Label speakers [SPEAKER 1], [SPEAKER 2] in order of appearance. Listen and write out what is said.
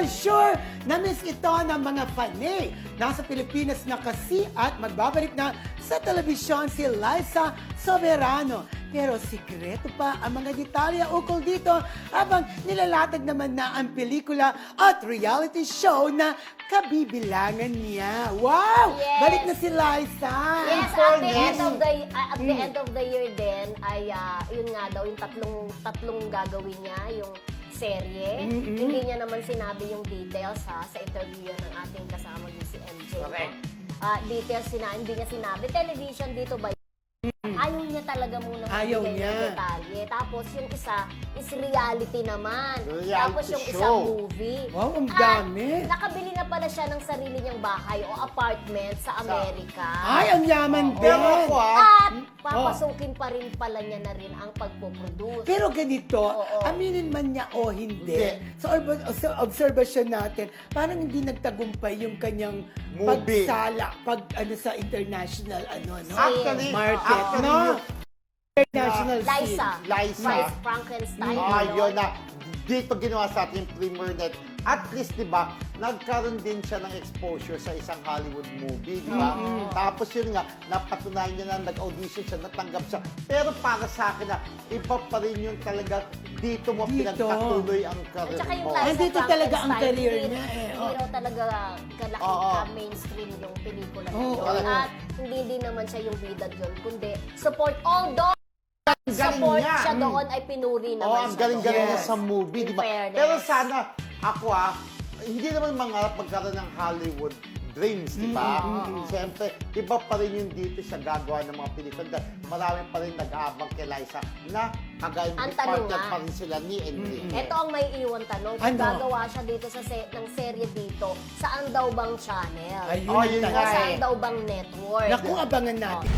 [SPEAKER 1] sure na-miss ito ng mga fanay. Nasa Pilipinas na kasi at magbabalik na sa telebisyon si Liza Soberano. Pero sikreto pa ang mga detalye ukol dito habang nilalatag naman na ang pelikula at reality show na kabibilangan niya. Wow!
[SPEAKER 2] Yes.
[SPEAKER 1] Balik na si Liza!
[SPEAKER 2] Yes, at the end of the year din ay yun nga daw yung tatlong gagawin niya, yung serye. Hindi niya naman sinabi yung details sa interview yan ng ating kasama si MJ.
[SPEAKER 3] Correct.
[SPEAKER 2] Details hindi niya sinabi. Television dito ba? Ayaw niya talaga muna
[SPEAKER 1] Ayaw
[SPEAKER 2] magbigay
[SPEAKER 1] niya.
[SPEAKER 2] ng detalye. Tapos yung isa is reality naman.
[SPEAKER 3] Reality
[SPEAKER 2] Tapos yung
[SPEAKER 3] show.
[SPEAKER 2] isang movie.
[SPEAKER 1] Wow, ang dami.
[SPEAKER 2] At nakabili na pala siya ng sarili niyang bahay o apartment sa Amerika.
[SPEAKER 1] Ay, ang yaman din!
[SPEAKER 3] Pero ako
[SPEAKER 2] At papasukin pa rin pala niya na rin ang pagpoproduce.
[SPEAKER 1] Pero ganito,
[SPEAKER 2] Oo.
[SPEAKER 1] aminin man niya o hindi, sa observation natin, parang hindi nagtagumpay yung kanyang
[SPEAKER 3] Movie.
[SPEAKER 1] pagsala, sa international, no?
[SPEAKER 3] Actually,
[SPEAKER 1] market,
[SPEAKER 3] actually,
[SPEAKER 1] no? International
[SPEAKER 2] Liza.
[SPEAKER 3] Liza.
[SPEAKER 2] Price Frankenstein.
[SPEAKER 3] Yun na. Dito ginawa sa ating premiere net. At least, di ba, nagkaroon din siya ng exposure sa isang Hollywood movie, di ba? Tapos yun nga, napatunayan niya na nag-audition siya, natanggap siya. Pero para sa akin na, iba pa rin yung talaga dito mo
[SPEAKER 1] Dito.
[SPEAKER 3] pinagpatuloy ang
[SPEAKER 2] At
[SPEAKER 3] career
[SPEAKER 2] saka yung
[SPEAKER 3] mo.
[SPEAKER 2] Liza
[SPEAKER 1] Nandito talaga ang
[SPEAKER 2] Frankenstein,
[SPEAKER 1] career
[SPEAKER 2] hindi-
[SPEAKER 1] niya eh.
[SPEAKER 2] Hindi raw talaga kalaki
[SPEAKER 3] Oo.
[SPEAKER 2] mainstream yung pelikula na
[SPEAKER 1] Oo.
[SPEAKER 2] yun. At hindi din naman siya yung bida doon, kundi support. Although,
[SPEAKER 3] Ang galing
[SPEAKER 2] support
[SPEAKER 3] niya.
[SPEAKER 2] siya doon ay pinuri naman
[SPEAKER 3] Oo, ang
[SPEAKER 2] siya
[SPEAKER 3] galing-galing
[SPEAKER 2] doon.
[SPEAKER 3] niya sa movie,
[SPEAKER 2] In
[SPEAKER 3] di ba?
[SPEAKER 2] fairness.
[SPEAKER 3] Pero sana, ako hindi naman mangarap magkaroon ng Hollywood dreams, di ba? Siyempre, iba pa rin yung dito siya gagawa ng mga pelikula. Dahil marami pa rin nag-aabang kay Liza na kagaya
[SPEAKER 2] Ang
[SPEAKER 3] ng
[SPEAKER 2] tanong
[SPEAKER 3] partner
[SPEAKER 2] nga,
[SPEAKER 3] pa rin sila ni Enrique.
[SPEAKER 2] Ito ang may iwan tanong. Kung
[SPEAKER 1] Ano?
[SPEAKER 2] gagawa siya dito ng serye dito, saan daw bang channel?
[SPEAKER 1] Ayun
[SPEAKER 3] Oh,
[SPEAKER 1] ang
[SPEAKER 3] yun
[SPEAKER 2] O
[SPEAKER 3] nga
[SPEAKER 1] talaga.
[SPEAKER 2] saan
[SPEAKER 3] eh.
[SPEAKER 2] daw bang network?
[SPEAKER 1] Naku, abangan natin.